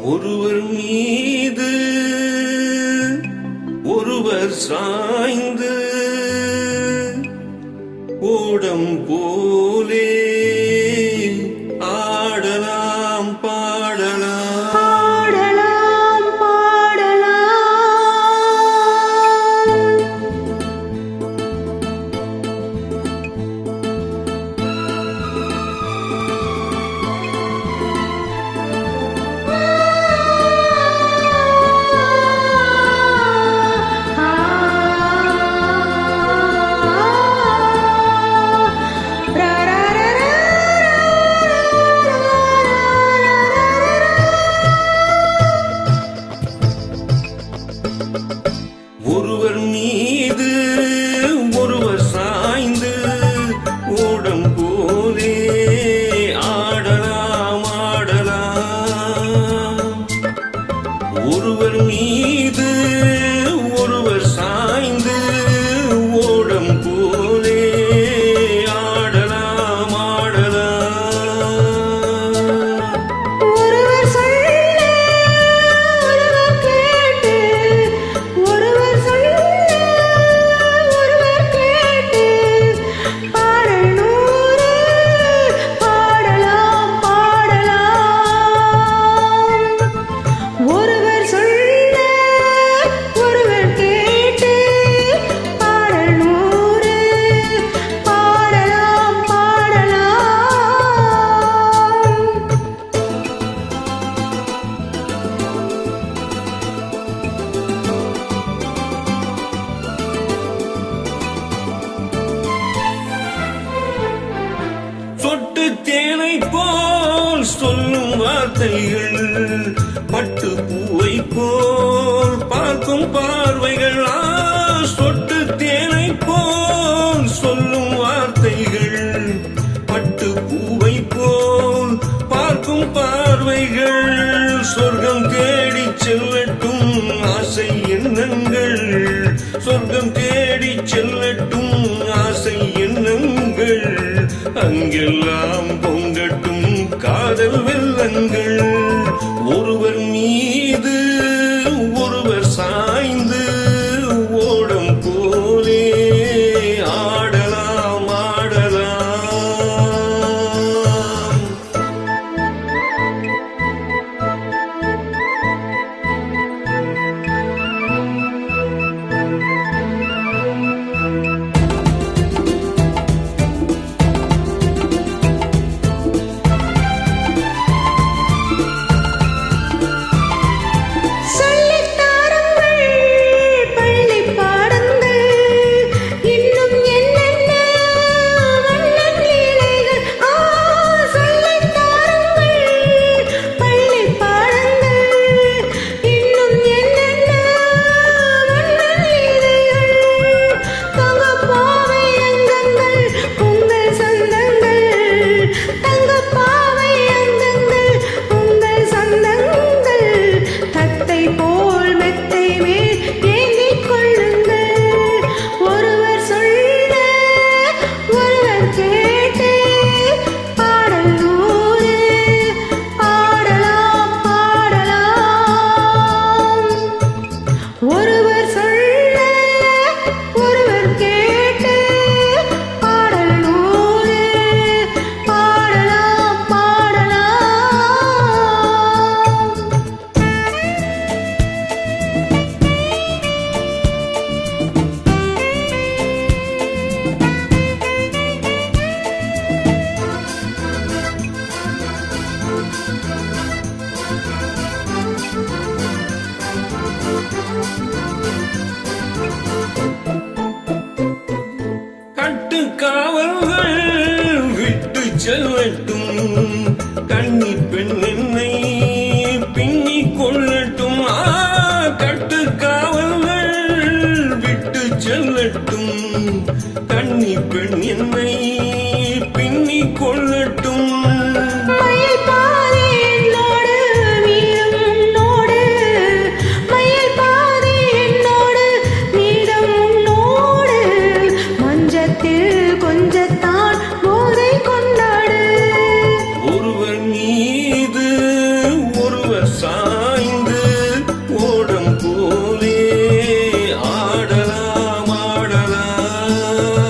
ஒருவர் மீது ஒருவர் சாய்ந்து ஓடம் போலே ஆடலாம் பாடலாம் பாடலாம் பாடலாம். ஒருவர் மீது ஒருவர் சாய்ந்து ஓடம் போலே ஆடலாம் ஆடலாம். ஒருவர் மீது ஒருவர் சாய்ந்து ஓடம் போலே ஆடலாம் ஆடலாம். ஒருவர் சொல்ல ஒருவர் கேட்டு, ஒருவர் சொல்ல ஒருவர் கேட்டு, பாடல் நூறு பாடலாம் பாடலாம். ஒருவர் சொல்ல ஒருவர் கேட்டு, பாடல் நூறு பாடலாம் பாடலாம். சொட்டு தேனை போல் சொல்லும் வார்த்தைகள், பட்டு பூவை போல் பார்க்கும் பார்வைகள். சொட்டு தேனை போல் சொல்லும் வார்த்தைகள், பட்டு பூவை போல் பார்க்கும் பார்வைகள். சொர்க்கம் தேடி செல்லட்டும் ஆசை எண்ணங்கள், சொர்க்கம் தேடி செல்லட்டும் ஆசை எண்ணங்கள். அங்கெல்லாம் பொங்கட்டும் காதல் வெள்ளங்கள். ஒருவர் மீது ஒருவர் சாய்ந்து ஓடம் போலே ஆடலாம் ஆடலாம். சொல்லித் தாருங்கள் பள்ளிப் பாடங்கள், இன்னும் என்னென்ன வண்ணன் லீலைகள். சொல்லித் தாருங்கள் பள்ளிப் பாடங்கள், இன்னும் என்னென்ன வண்ணன் லீலைகள். தங்கப்பாவை அங்கங்கள் உங்கள் சொந்தங்கள், தங்கப்பாவை அங்கங்கள் உங்கள் சொந்தங்கள். தத்தை போல் மெத்தை மேல் ஏந்திக் கொள்ளுங்கள். ஒருவர் சொல்ல ஒருவர் கேட்டு, பாடல் நூறு பாடலாம் பாடலாம். ஒருவர் சொல்ல ஒருவர் கேட்டு, பாடல் நூறு பாடலாம் பாடலாம். கட்டுக்காவல்கள் விட்டு செல்லட்டும், கன்னி பெண் என்னை பின்னிக் கொள்ளட்டும். கட்டுக்காவல்கள் விட்டு செல்லட்டும், கன்னி பெண் என்னை பின்னிக் கொள்ளட்டும். மயில் பாதி என்னோடு மீதம் உன்னோடு, மயில் பாதி என்னோடு மீதம் உன்னோடு. மஞ்சத்தில் கொஞ்சத்தான் போதை கொண்டாடு. ஒருவர் மீது வா